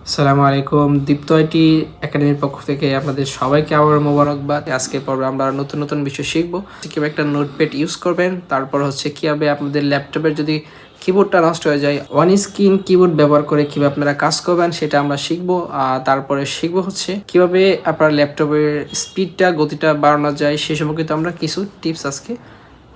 আসসালামু আলাইকুম। দীপ্ত আইটি একাডেমির পক্ষ থেকে আপনাদের সবাইকে আবার মোবারকবাদ। আজকের পর্বে আমরা নতুন নতুন বিষয় শিখবো। কিভাবে একটা নোটপ্যাড ইউজ করবেন, তারপর হচ্ছে কিভাবে আপনাদের ল্যাপটপের যদি কিবোর্ডটা নষ্ট হয়ে যায় ওয়ান স্ক্রিন কিবোর্ড ব্যবহার করে কিভাবে আপনারা কাজ করবেন সেটা আমরা শিখবো। তারপরে শিখবো হচ্ছে কিভাবে আপনার ল্যাপটপের স্পিডটা গতিটা বাড়ানো যায় সে সম্পর্কিত আমরা কিছু টিপস আজকে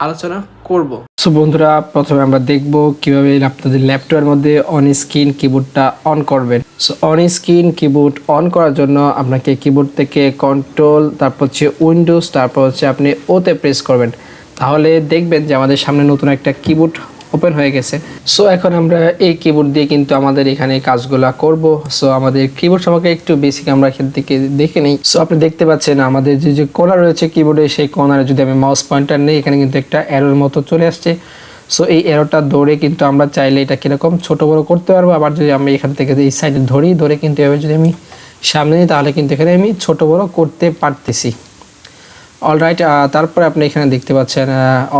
আলোচনা করব। সো বন্ধুরা, প্রথমে আমরা দেখব কিভাবে আপনাদের ল্যাপটপের মধ্যে অন স্ক্রিন কিবোর্ডটা অন করবেন। So on screen keyboard on করার জন্য আপনাকে কিবোর্ড থেকে কন্ট্রোল, তারপর হচ্ছে উইন্ডোজ, তারপর হচ্ছে আপনি ওতে প্রেস করবেন। তাহলে দেখবেন যে আমাদের সামনে নতুন একটা কিবোর্ড ওপেন হয়ে গেছে। সো এখন আমরা এই কিবোর্ড দিয়ে কিন্তু আমাদের এখানে কাজগুলো করব। সো আমাদের কিবোর্ড সম্পর্কে একটু বেসিক আমরা এখান থেকে দেখে নিই। সো আপনি দেখতে পাচ্ছেন আমাদের যে কর্নার রয়েছে কিবোর্ডে, সেই কর্নারে যদি আমি মাউস পয়েন্টার নেই, এখানে কিন্তু একটা অ্যারোর মতো চলে আসছে। সো এই অ্যারোটা ধরে কিন্তু আমরা চাইলে এটা কীরকম ছোটো বড়ো করতে পারবো। আবার যদি আমি এখান থেকে এই সাইডে ধরে কিন্তু এভাবে যদি আমি সামনে নিই, তাহলে কিন্তু এখানে আমি ছোটো বড়ো করতে পারতেছি। অলরাইট, তারপরে আপনি এখানে দেখতে পাচ্ছেন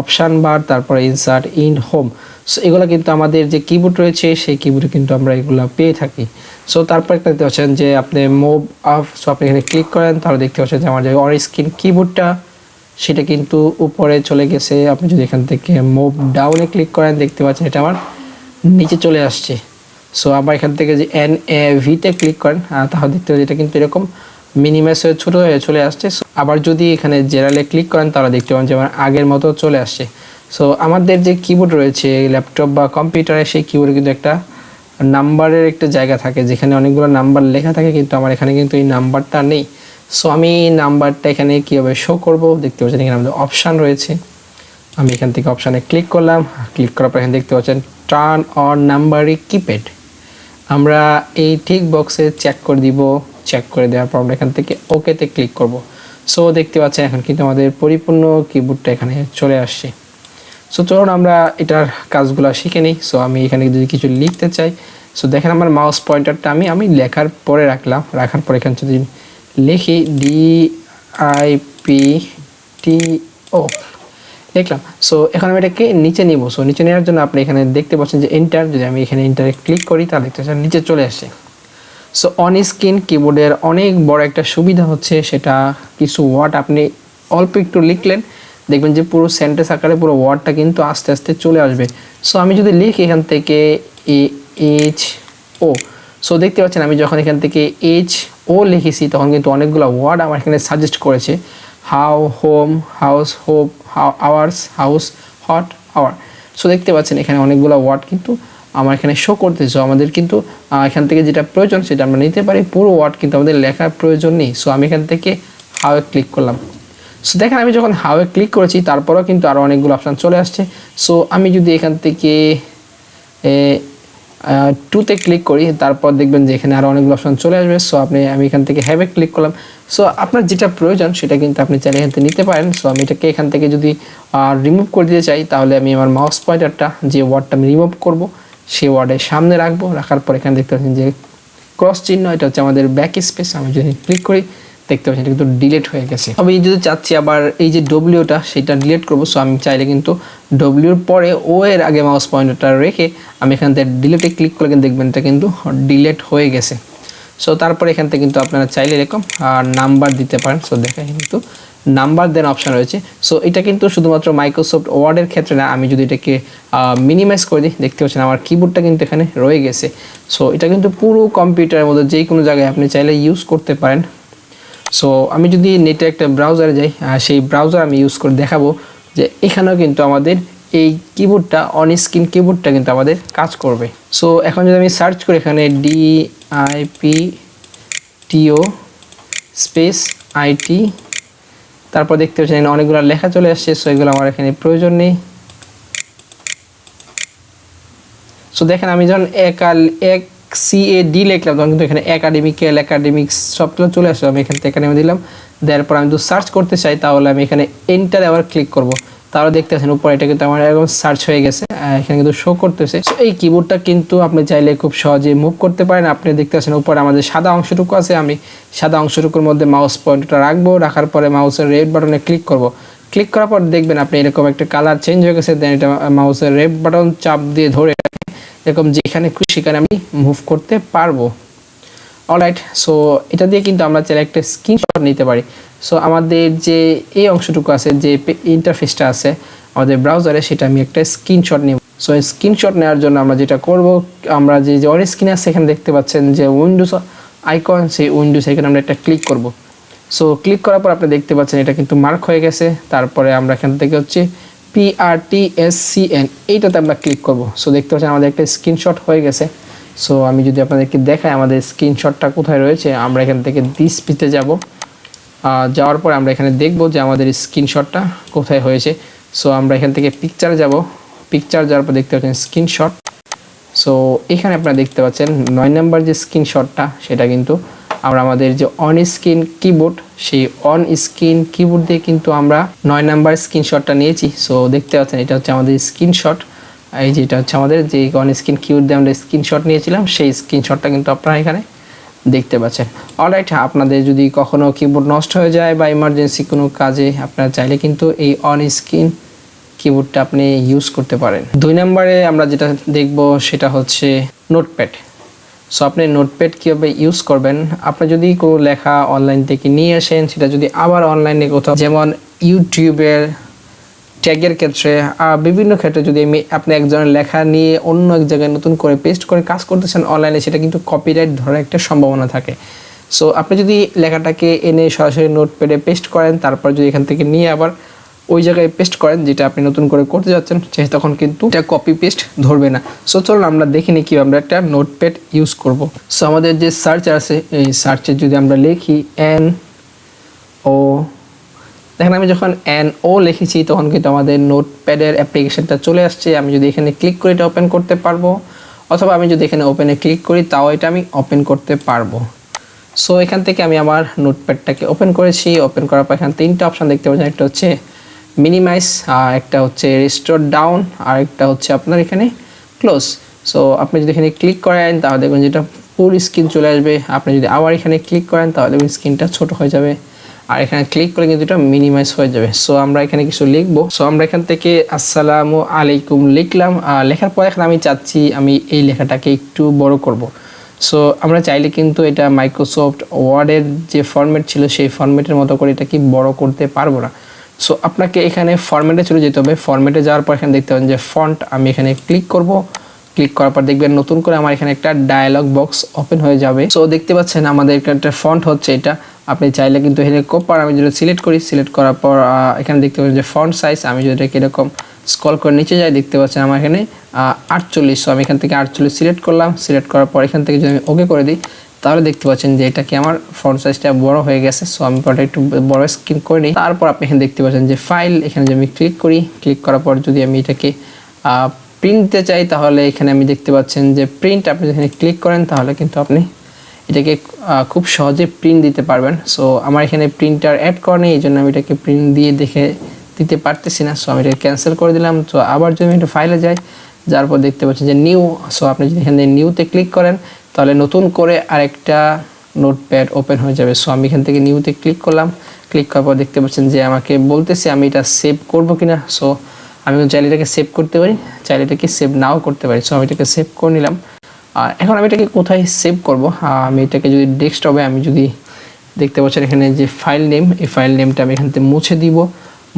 অপশান বার, তারপরে ইনসার্ট, ইন, হোম। সো এগুলো কিন্তু আমাদের যে কিবোর্ড রয়েছে সেই কিবোর্ডে কিন্তু আমরা এগুলো পেয়ে থাকি। সো তারপর একটা দেখতে পাচ্ছেন যে আপনি মুভ আপ। সো আপনি এখানে ক্লিক করেন, তাহলে দেখতে পাচ্ছেন যে আমার যে অন স্ক্রিন কিবোর্ডটা সেটা কিন্তু উপরে চলে গেছে। আপনি যদি এখান থেকে মুভ ডাউনে ক্লিক করেন, দেখতে পাচ্ছেন এটা আমার নিচে চলে আসছে। সো আবার এখান থেকে যে ভিতে ক্লিক করেন, তাহলে দেখতে পাচ্ছেন এটা কিন্তু এরকম মিনিমাইজ হয়ে ছোটো হয়ে চলে আসছে। আবার যদি এখানে জেনারেলে ক্লিক করেন, তাহলে দেখতে পাবেন যে আমার আগের মতো চলে আসছে। সো আমাদের যে কিবোর্ড রয়েছে ল্যাপটপ বা কম্পিউটারে, সেই কিবোর্ডে কিন্তু একটা নাম্বারের একটা জায়গা থাকে যেখানে অনেকগুলো নাম্বার লেখা থাকে, কিন্তু আমার এখানে কিন্তু এই নাম্বারটা নেই। সো আমি নাম্বারটা এখানে কীভাবে শো করব, দেখতে পাচ্ছেন এখানে আমাদের অপশান রয়েছে। আমি এখান থেকে অপশানে ক্লিক করলাম। ক্লিক করার পর এখানে দেখতে পাচ্ছেন টার্ন অন নাম্বারিং কিপ্যাড। আমরা এই ঠিক বক্সে চেক করে দিব। চেক করে দেওয়ার পর আমরা এখান থেকে ওকেতে ক্লিক করব। সো দেখতে পাচ্ছেন এখন কিন্তু আমাদের পরিপূর্ণ কিবোর্ডটা এখানে চলে আসছে। সো চলুন আমরা এটার কাজগুলো শিখে নিই। সো আমি এখানে যদি কিছু লিখতে চাই, সো দেখেন আমার মাউস পয়েন্টারটা আমি লেখার পরে রাখার পরে এখানে যদি লিখি DIPTO লিখলাম। সো এখন আমি এটাকে নিচে নিব। সো নিচে নেওয়ার জন্য আপনি এখানে দেখতে পাচ্ছেন যে এন্টার। যদি আমি এখানে এন্টারে ক্লিক করি, তাহলে দেখতে পাচ্ছেন নিচে চলে আসছে। সো অন স্ক্রিন কিবোর্ডের অনেক বড় একটা সুবিধা হচ্ছে সেটা কিছু ওয়ার্ড আপনি অল্প একটু লিখলেন, দেখবেন যে পুরো সেন্টেন্স আকারে পুরো ওয়ার্ডটা কিন্তু আস্তে আস্তে চলে আসবে। সো আমি যদি লিখি এখান থেকে HO, সো দেখতে পাচ্ছেন আমি যখন এখান থেকে HO লিখেছি, তখন কিন্তু অনেকগুলো ওয়ার্ড আমার এখানে সাজেস্ট করেছে। How, home, house, hope, hours, house, hot, hour. So দেখতে পাচ্ছেন এখানে অনেকগুলো ওয়ার্ড কিন্তু আমার এখানে শো করতেছে। আমাদের কিন্তু এখান থেকে যেটা প্রয়োজন সেটা আমরা নিতে পারি, পুরো ওয়ার্ড কিন্তু আমাদের লেখার প্রয়োজন নেই। সো আমি এখান থেকে হাউয়ে ক্লিক করলাম। সো দেখেন আমি যখন হাউয়ে ক্লিক করেছি, তারপরেও কিন্তু আরও অনেকগুলো অপশান চলে আসছে। সো আমি যদি এখান থেকে টুতে ক্লিক করি, তারপর দেখবেন যে এখানে আরও অনেকগুলো অপশান চলে আসবে। সো আমি এখান থেকে হ্যাভে ক্লিক করলাম। সো আপনার যেটা প্রয়োজন সেটা কিন্তু আপনি চাইলে এখান থেকে নিতে পারেন। সো আমি এটাকে এখান থেকে যদি রিমুভ করে দিতে চাই, তাহলে আমি আমার মাউস পয়েন্টারটা যে ওয়ার্ডটা আমি রিমুভ করব সেই ওয়ার্ডের সামনে রাখবো। রাখার পর এখানে দেখতে পাচ্ছেন যে ক্রস চিহ্ন, এটা হচ্ছে আমাদের ব্যাক স্পেস। আমি যদি ক্লিক করি, দেখতে পাচ্ছি এটা কিন্তু ডিলিট হয়ে গেছে। আমি যদি চাচ্ছি আবার এই যে ডব্লিউটা সেটা ডিলিট করবো, সো আমি চাইলে কিন্তু ডব্লিউর পরে ও এর আগে মাউস পয়েন্টারটা রেখে আমি এখান থেকে ডিলিটে ক্লিক করলে কিন্তু দেখবেন এটা কিন্তু ডিলিট হয়ে গেছে। সো তারপরে এখান থেকে কিন্তু আপনারা চাইলে এরকম নাম্বার দিতে পারেন। সো দেখেন কিন্তু নাম্বার দেন অপশান রয়েছে। সো এটা কিন্তু শুধুমাত্র মাইক্রোসফট ওয়ার্ডের ক্ষেত্রে না, আমি যদি এটাকে মিনিমাইজ করে দিই, দেখতে পাচ্ছেন আমার কিবোর্ডটা কিন্তু এখানে রয়ে গেছে। সো এটা কিন্তু পুরো কম্পিউটারের মধ্যে যে কোনো জায়গায় আপনি চাইলে ইউজ করতে পারেন। সো আমি যদি নেটে একটা ব্রাউজারে যাই, সেই ব্রাউজার আমি ইউজ করে দেখাবো যে এখানেও কিন্তু আমাদের এই কিবোর্ডটা অন স্ক্রিন কিবোর্ডটা কিন্তু আমাদের কাজ করবে। সো এখন যদি আমি সার্চ করি এখানে DIPTO স্পেস IT, তারপর দেখতে পাচ্ছেন এখানে অনেকগুলো লেখা চলে আসছে। সো এগুলো আমার এখানে প্রয়োজন নেই। সো দেখেন আমি যখন CAD লিখলাম, তখন কিন্তু এখানে একাডেমিক্স সবগুলো চলে আসলো। আমি এখান থেকে এখানে দিলাম, দেওয়ার পর আমি যদি সার্চ করতে চাই, তাহলে আমি এখানে এন্টার আবার ক্লিক করব। তাহলে দেখতে পাচ্ছেন উপরে এটা কিন্তু আমার এরকম সার্চ হয়ে গেছে, এখানে কিন্তু শো করতেছে। সো এই কিবোর্ডটা কিন্তু আপনি চাইলে খুব সহজে মুভ করতে পারেন। আপনি দেখতে পাচ্ছেন উপরে আমাদের সাদা অংশটুকু আছে, আমি সাদা অংশটুকুর মধ্যে মাউস পয়েন্টারটা রাখবো। রাখার পরে মাউসের রেড বাটনে ক্লিক করব। ক্লিক করার পর দেখবেন আপনি এরকম একটা কালার চেঞ্জ হয়ে গেছে। দেন এটা মাউসের রেড বাটন চাপ দিয়ে ধরে এরকম যেখানে খুশি সেখানে আমি মুভ করতে পারবো। অলরাইট, সো এটা দিয়ে কিন্তু আমরা চাইলে একটা স্ক্রিনশট নিতে পারি। সো আমাদের যে এই অংশটুকু আছে, যে ইন্টারফেসটা আছে আমাদের ব্রাউজারে, সেটা আমি একটা স্ক্রিনশট নিব। সো এই স্ক্রিনশট নেওয়ার জন্য আমরা যেটা করব, আমরা যে অন স্ক্রিনে আছে সেখানে দেখতে পাচ্ছেন যে উইন্ডোজ আইকন, সেই উইন্ডোজ আইকনে আমরা একটা ক্লিক করব। সো ক্লিক করার পর আপনি দেখতে পাচ্ছেন এটা কিন্তু মার্ক হয়ে গেছে। তারপরে আমরা এখান থেকে হচ্ছে PRTSCN এইটাতে আমরা ক্লিক করব। সো দেখতে পাচ্ছেন আমাদের একটা স্ক্রিনশট হয়ে গেছে। সো আমি যদি আপনাদেরকে দেখাই আমাদের স্ক্রিনশটটা কোথায় রয়েছে, আমরা এখান থেকে দিস পিতে যাব। যাওয়ার পর আমরা এখানে দেখব যে আমাদের স্ক্রিনশটটা কোথায় হয়েছে। সো আমরা এখান থেকে পিকচারে যাব, পিকচার যাওয়ার পর দেখতে পাচ্ছেন স্ক্রিনশট। সো এখানে আপনারা দেখতে পাচ্ছেন 9 নাম্বার যে স্ক্রিনশটটা, সেটা কিন্তু আমরা আমাদের যে অন স্ক্রিন কিবোর্ড, সেই অন স্ক্রিন কিবোর্ড দিয়ে কিন্তু আমরা 9 নাম্বার স্ক্রিনশটটা নিয়েছি। সো দেখতে পাচ্ছেন এটা হচ্ছে আমাদের স্ক্রিনশট। এই যে এটা হচ্ছে আমাদের যে অন স্ক্রিন কিবোর্ড দিয়ে আমরা স্ক্রিনশট নিয়েছিলাম, সেই স্ক্রিনশটটা কিন্তু আপনারা এখানে দেখতে পাচ্ছেন। অলরাইট, আপনাদের যদি কখনো কিবোর্ড নষ্ট হয়ে যায় বা ইমার্জেন্সি কোনো কাজে, আপনারা চাইলে কিন্তু এই অন স্ক্রিন কিবোর্ডটা আপনি ইউজ করতে পারেন। 2 নম্বরে আমরা যেটা দেখব সেটা হচ্ছে নোটপ্যাড। সো আপনি নোটপ্যাড কীভাবে ইউজ করবেন, আপনি যদি কোনো লেখা অনলাইন থেকে নিয়ে আসেন, সেটা যদি আবার অনলাইনে কোথাও, যেমন ইউটিউবের ট্যাগের ক্ষেত্রে, বিভিন্ন ক্ষেত্রে যদি আপনি একজনের লেখা নিয়ে অন্য এক জায়গায় নতুন করে পেস্ট করে কাজ করতেছেন অনলাইনে, সেটা কিন্তু কপিরাইট ধরার একটা সম্ভাবনা থাকে। সো আপনি যদি লেখাটাকে এনে সরাসরি নোটপ্যাডে পেস্ট করেন, তারপর যদি এখান থেকে নিয়ে আবার ওই জায়গায় পেস্ট করেন যেটা আপনি নতুন করে করতে যাচ্ছেন, তখন কিন্তু এটা কপি পেস্ট ধরবে না। সো চলুন আমরা দেখে নিই কীভাবে আমরা একটা নোটপ্যাড ইউজ করব। সো আমাদের যে সার্চ আছে, এই সার্চে যদি আমরা লিখি NO, দেখেন আমি যখন NO লিখেছি তখন কিন্তু আমাদের নোটপ্যাডের অ্যাপ্লিকেশনটা চলে আসছে। আমি যদি এখানে ক্লিক করে এটা ওপেন করতে পারবো, অথবা আমি যদি এখানে ওপেনে ক্লিক করি তাও এটা আমি ওপেন করতে পারবো। সো এখান থেকে আমি আমার নোটপ্যাডটাকে ওপেন করেছি। ওপেন করার পর এখানে 3টা অপশান দেখতে পাচ্ছেন, একটা হচ্ছে মিনিমাইজ, একটা হচ্ছে রিস্টোর ডাউন, আর একটা হচ্ছে আপনার এখানে ক্লোজ। সো আপনি যদি এখানে ক্লিক করেন তাহলে দেখবেন যেটা ফুল স্ক্রিন চলে আসবে। আপনি যদি আবার এখানে ক্লিক করেন তাহলে স্ক্রিনটা ছোট হয়ে যাবে, আর এখানে ক্লিক করে কিন্তু এটা মিনিমাইজ হয়ে যাবে। সো আমরা এখানে কিছু লিখবো। সো আমরা এখান থেকে আসসালামু আলাইকুম লিখলাম। লেখার পর এখন আমি চাচ্ছি আমি এই লেখাটাকে একটু বড় করব। সো আমরা চাইলে কিন্তু এটা মাইক্রোসফট ওয়ার্ডের যে ফরম্যাট ছিল সেই ফরম্যাটের মতো করে এটা কি বড় করতে পারবো না। সো আপনাকে এখানে ফরম্যাটে চলে যেতে হবে। ফরম্যাটে যাওয়ার পর এখানে দেখতে পাবেন যে ফন্ট, আমি এখানে ক্লিক করব। ক্লিক করার পর দেখবেন নতুন করে আমার এখানে একটা ডায়ালগ বক্স ওপেন হয়ে যাবে। সো দেখতে পাচ্ছেন আমাদের একটা ফন্ট হচ্ছে এটা। আপনি চাইলে কিন্তু এখানে কোপার, আমি যেটা সিলেক্ট করি, সিলেক্ট করার পর এখানে দেখতে পাচ্ছেন যে ফন্ট সাইজ, আমি যদি এটাকে এরকম স্ক্রল করে নিচে যাই দেখতে পাচ্ছেন আমার এখানে 48। সো আমি এখান থেকে 48 সিলেক্ট করলাম। সিলেক্ট করার পর এখান থেকে যদি আমি ওকে করে দিই তাহলে দেখতে পাচ্ছেন যে এটা কি আমার ফন্ট সাইজটা বড় হয়ে গেছে। সো আমি পরে একটু বড় স্ক্রিন করে নিই। তারপর আপনি এখানে দেখতে পাচ্ছেন যে ফাইল, এখানে যদি আমি ক্লিক করি, ক্লিক করার পর যদি আমি এটাকে প্রিন্ট দিতে চাই তাহলে এখানে আমি দেখতে পাচ্ছেন যে প্রিন্ট, আপনি এখানে ক্লিক করেন তাহলে কিন্তু আপনি এটাকে খুব সহজে প্রিন্ট দিতে পারবেন। সো আমার এখানে প্রিন্টার অ্যাড করা নেই, এই জন্য আমি এটাকে প্রিন্ট দিয়ে দেখে দিতে পারতেছি না। সো আমি এটাকে ক্যান্সেল করে দিলাম। তো আবার যদি আমি একটু ফাইলে যাই, যার পর দেখতে পাচ্ছেন যে নিউ। সো আপনি যদি এখানে নিউতে ক্লিক করেন তাহলে নতুন করে আরেকটা নোটপ্যাড ওপেন হয়ে যাবে। সো আমি এখান থেকে নিউতে ক্লিক করলাম। ক্লিক করার পর দেখতে পাচ্ছেন যে আমাকে বলতেছে আমি এটা সেভ করবো কিনা। সো আমি চাইলে এটাকে সেভ করতে পারি, চাইলে এটাকে সেভ নাও করতে পারি। সো আমি এটাকে সেভ করে নিলাম। আর এখন আমি এটাকে কোথায় সেভ করব, আমি এটাকে যদি ডেস্কটপে, আমি যদি দেখতে পাচ্ছেন এখানে যে ফাইল নেম, এই ফাইল নেমটা আমি এখান থেকে মুছে দিব।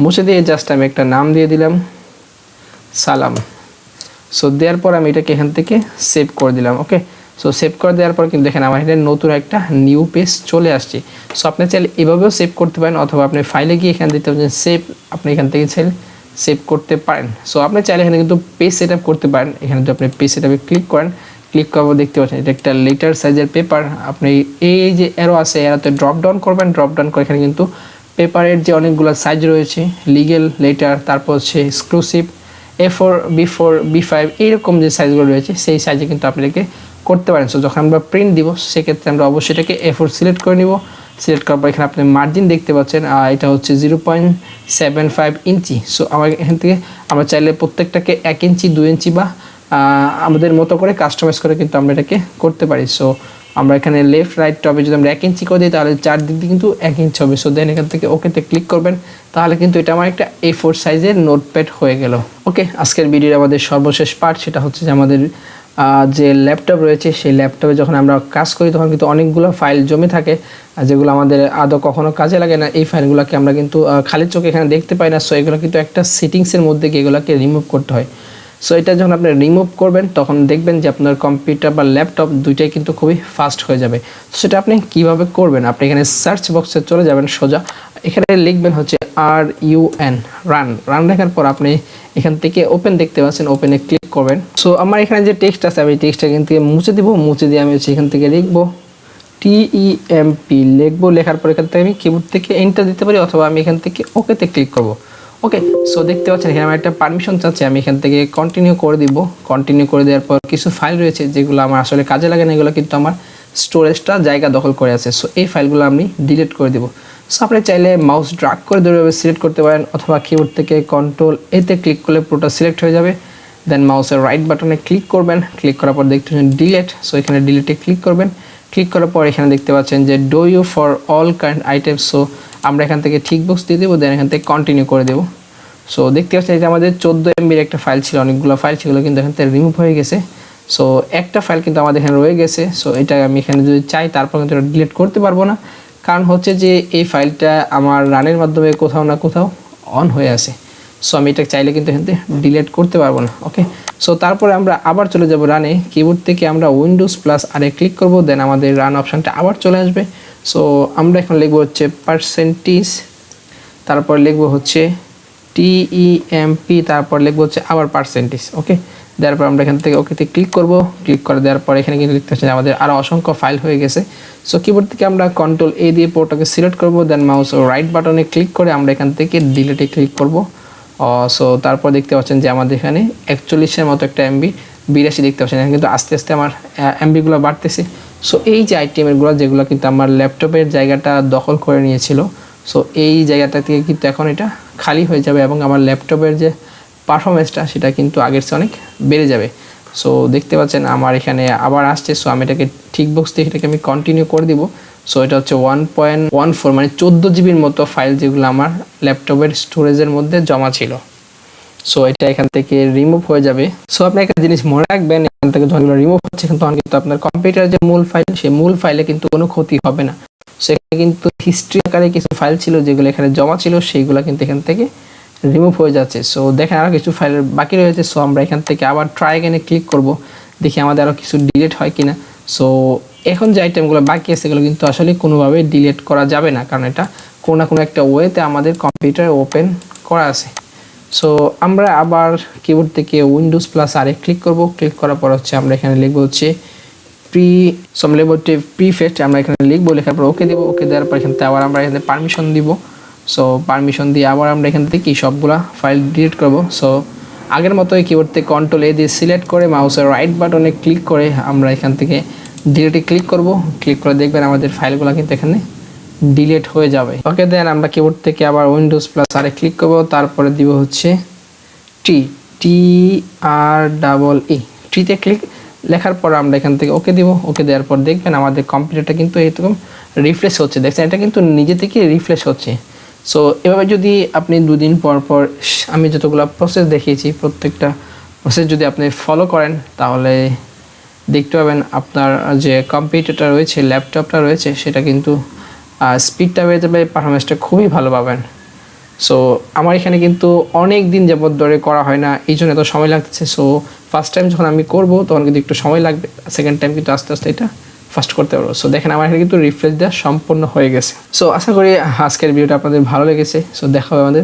মুছে দিয়ে জাস্ট আমি একটা নাম দিয়ে দিলাম সালাম। সো দেওয়ার পর আমি এটাকে এখান থেকে সেভ করে দিলাম। ওকে, সো সেভ করে দেওয়ার পর কিন্তু দেখেন আমার এখানে নতুন একটা নিউ পেজ চলে আসছে। সো আপনি চাইলে এভাবেও সেভ করতে পারেন, অথবা আপনি ফাইলে গিয়ে এখানে দেখতে পাচ্ছেন সেভ, আপনি এখান থেকে চাইলে সেভ করতে পারেন। সো আপনি চাইলে এখানে কিন্তু পেজ সেট আপ করতে পারেন। এখানে যদি আপনি পেজ সেট আপে ক্লিক করেন, ক্লিক করবো দেখতে পাচ্ছেন এটা একটা লেটার সাইজের পেপার। আপনি এই যে অ্যারো আছে, অ্যারোতে ড্রপ ডাউন করবেন। ড্রপ ডাউন করে এখানে কিন্তু পেপারের যে অনেকগুলো সাইজ রয়েছে, লিগেল, লেটার, তারপর হচ্ছে এক্সক্লুসিভ, A4, B4, B5 এইরকম যে সাইজগুলো রয়েছে সেই সাইজে কিন্তু আপনাদেরকে করতে পারেন। সো যখন আমরা প্রিন্ট দিব সেক্ষেত্রে আমরা অবশ্যই এটাকে A4 সিলেক্ট করে নিব। সিলেক্ট করার পর এখানে আপনি মার্জিন দেখতে পাচ্ছেন, এটা হচ্ছে 0.75 ইঞ্চি। সো আমার এখান থেকে আমরা চাইলে প্রত্যেকটাকে 1 ইঞ্চি, 2 ইঞ্চি বা আমাদের মতো করে কাস্টমাইজ করে কিন্তু আমরা এটাকে করতে পারি। সো আমরা এখানে লেফট রাইট টপে যদি আমরা 1 ইঞ্চি করে দিই তাহলে চারদিক দিয়ে কিন্তু 1 ইঞ্চি হবে। সো দেন এখান থেকে ওকেতে ক্লিক করবেন, তাহলে কিন্তু এটা আমার একটা A4 সাইজের নোটপ্যাড হয়ে গেল। ওকে, আজকের ভিডিওর আমাদের সর্বশেষ পার্ট, সেটা হচ্ছে যে আমাদের যে ল্যাপটপ রয়েছে সেই ল্যাপটপে যখন আমরা কাজ করি তখন কিন্তু অনেকগুলো ফাইল জমে থাকে যেগুলো আমাদের আদৌ কখনো কাজে লাগে না। এই ফাইলগুলোকে আমরা কিন্তু খালি চোখে এখানে দেখতে পাই না। সো এগুলো কিন্তু একটা সেটিংসের মধ্যে গিয়ে এগুলোকে রিমুভ করতে হয়। সো এটা যখন আপনি রিমুভ করবেন তখন দেখবেন যে আপনার কম্পিউটার বা ল্যাপটপ দুইটাই কিন্তু খুবই ফাস্ট হয়ে যাবে। সেটা আপনি কিভাবে করবেন, আপনি এখানে সার্চ বক্সে চলে যাবেন সোজা, এখানে লিখবেন হচ্ছে RUN রান লেখার পর আপনি এখান থেকে ওপেন দেখতে পাচ্ছেন, ওপেনে ক্লিক করবেন। সো আমার এখানে যে টেক্সট আছে আমি টেক্সটটা এখান থেকে মুছে দিব, মুছে দিয়ে আমি হচ্ছে এখান থেকে লিখবো TEMP লিখবো। লেখার পর এখান থেকে আমি কিবোর্ড থেকে এন্টার দিতে পারি অথবা আমি এখান থেকে ওকেতে ক্লিক করব। ওকে, সো দেখতে পাচ্ছেন এখানে আমার একটা পারমিশন চাচ্ছে, আমি এখান থেকে কন্টিনিউ করে দিব। কন্টিনিউ করে দেওয়ার পর কিছু ফাইল রয়েছে যেগুলো আমার আসলে কাজে লাগে না, এগুলো কিন্তু আমার স্টোরেজটা জায়গা দখল করে আছে। সো এই ফাইলগুলো আমি ডিলিট করে দিব। সো আপনি চাইলে মাউস ড্রাগ করে ধরে সিলেক্ট করতে পারেন অথবা কিবোর্ড থেকে কন্ট্রোল এতে ক্লিক করলে পুরোটা সিলেক্ট হয়ে যাবে। দেন মাউসের রাইট বাটনে ক্লিক করবেন, ক্লিক করার পর দেখতে পাচ্ছেন ডিলিট। সো এখানে ডিলিটে ক্লিক করবেন, ক্লিক করার পর এখানে দেখতে পাচ্ছেন যে do you for all current items. So আমরা এখান থেকে ঠিক বক্স দিয়ে দেবো, দেন এখান থেকে কন্টিনিউ করে দেবো। সো দেখতে পাচ্ছেন এটা আমাদের 14 MBর একটা ফাইল ছিল, অনেকগুলো ফাইল ছিল কিন্তু এখান থেকে রিমুভ হয়ে গেছে। সো একটা ফাইল কিন্তু আমাদের এখানে রয়ে গেছে। সো এটা আমি এখানে যদি চাই তারপর কিন্তু এটা ডিলিট করতে পারবো না, কারণ হচ্ছে যে এই ফাইলটা আমার রানের মাধ্যমে কোথাও না কোথাও অন হয়ে আছে। সো আমি এটা চাইলে কিন্তু এখান থেকে ডিলিট করতে পারবো না। ওকে, সো তারপরে আমরা আবার চলে যাব রানে। কিবোর্ড থেকে আমরা উইন্ডোজ+R ক্লিক করব, দেন আমাদের রান অপশানটা আবার চলে আসবে। সো আমরা এখন লিখবো হচ্ছে পার্সেন্টেজ, তারপর লিখবো হচ্ছে TEMP, তারপর লিখবো হচ্ছে আবার পার্সেন্টেজ। ওকে, দেওয়ার পর আমরা এখান থেকে ওকেতে ক্লিক করব। ক্লিক করে দেওয়ার পর এখানে কিন্তু দেখতে পাচ্ছেন আমাদের আরও অসংখ্য ফাইল হয়ে গেছে। সো কিবোর্ড থেকে আমরা কন্ট্রোল A দিয়ে পোর্টটাকে সিলেক্ট করব, দেন মাউস ও রাইট বাটনে ক্লিক করে আমরা এখান থেকে ডিলিটে ক্লিক করব। সো তারপর দেখতে পাচ্ছেন যে আমাদের এখানে 41-এর মতো একটা MB 82 দেখতে পাচ্ছেন, এখানে কিন্তু আস্তে আস্তে আমার MBগুলো বাড়তেছে। সো এই যে আইটেমগুলো যেগুলো কিন্তু আমার ল্যাপটপের জায়গাটা দখল করে নিয়েছিল, সো এই জায়গাটা থেকে কিন্তু এখন এটা খালি হয়ে যাবে এবং আমার ল্যাপটপের যে পারফরমেন্সটা সেটা কিন্তু আগের চেয়ে অনেক বেড়ে যাবে। সো দেখতে পাচ্ছেন আমার এখানে আবার আসছে। সো আমি এটাকে ঠিক বক্স থেকে এটাকে আমি কন্টিনিউ করে দিব। সো এটা হচ্ছে 1.14 মানে 14 জিবির মতো ফাইল যেগুলো আমার ল্যাপটপের স্টোরেজের মধ্যে জমা ছিল। সো এটা এখান থেকে রিমুভ হয়ে যাবে। সো আপনি একটা জিনিস মনে রাখবেন, এখান থেকে যখন রিমুভ হচ্ছে তখন কিন্তু আপনার কম্পিউটারের যে মূল ফাইল সেই মূল ফাইলে কিন্তু কোনো ক্ষতি হবে না। সেখানে কিন্তু হিস্ট্রি আকারে কিছু ফাইল ছিল যেগুলো এখানে জমা ছিল, সেইগুলো কিন্তু এখান থেকে রিমুভ হয়ে যাচ্ছে। সো দেখেন আরও কিছু ফাইল বাকি রয়েছে। সো আমরা এখান থেকে আবার ট্রাই এগেনে ক্লিক করব, দেখি আমাদের আরও কিছু ডিলিট হয় কিনা। সো এখন যে আইটেমগুলো বাকি আছে সেগুলো কিন্তু আসলে কোনোভাবেই ডিলিট করা যাবে না, কারণ এটা কোনো না কোনো একটা ওয়েতে আমাদের কম্পিউটারে ওপেন করা আছে। সো আমরা আবার কিবোর্ড থেকে উইন্ডোজ+R ক্লিক করব। ক্লিক করার পর হচ্ছে আমরা এখানে লিখবো হচ্ছে প্রিফেট, আমরা এখানে লিখবো, লেখার পর ওকে দেবো। ওকে দেওয়ার পর এখান থেকে আবার আমরা এখানে পারমিশন দিব। সো পারমিশন দিয়ে আবার আমরা এখান থেকে সবগুলা ফাইল ডিলিট করব। সো আগের মতোই কিবোর্ড থেকে কন্ট্রোল A দিয়ে সিলেক্ট করে মাউসের রাইট বাটনে ক্লিক করে আমরা এখান থেকে ডিলিটে ক্লিক করব। ক্লিক করে দেখবেন আমাদের ফাইলগুলো কিন্তু এখানে ডিলিট হয়ে যাবে। ওকে, দেন আমরা কিবোর্ড থেকে আবার উইন্ডোজ+R ক্লিক করব, তারপরে দিব হচ্ছে TREE তে ক্লিক লেখার পর আমরা এখান থেকে ওকে দিব। ওকে দেওয়ার পর দেখবেন আমাদের কম্পিউটারটা কিন্তু এরকম রিফ্রেশ হচ্ছে, দেখছেন এটা কিন্তু নিজে থেকে রিফ্রেশ হচ্ছে। সো এভাবে যদি আপনি 2 দিন পর পর আমি যতগুলো প্রসেস দেখিয়েছি প্রত্যেকটা প্রসেস যদি আপনি ফলো করেন তাহলে দেখতে পাবেন আপনার যে কম্পিউটারটা রয়েছে, ল্যাপটপটা রয়েছে, সেটা কিন্তু স্পিডটা বেড়ে যাবে, পারফরমেন্সটা খুবই ভালো পাবেন। সো আমার এখানে কিন্তু অনেক দিন যাবত ধরে করা হয় না, এই জন্য এত সময় লাগতেছে। সো ফার্স্ট টাইম যখন আমি করব তখন কিন্তু একটু সময় লাগবে, সেকেন্ড টাইম কিন্তু আস্তে আস্তে এটা ফাস্ট করতে পারবো। সো দেখেন আমার এখানে কিন্তু রিফ্রেশ দেওয়া সম্পূর্ণ হয়ে গেছে। সো আশা করি আজকের ভিডিওটা আপনাদের ভালো লেগেছে। সো দেখা হবে আমাদের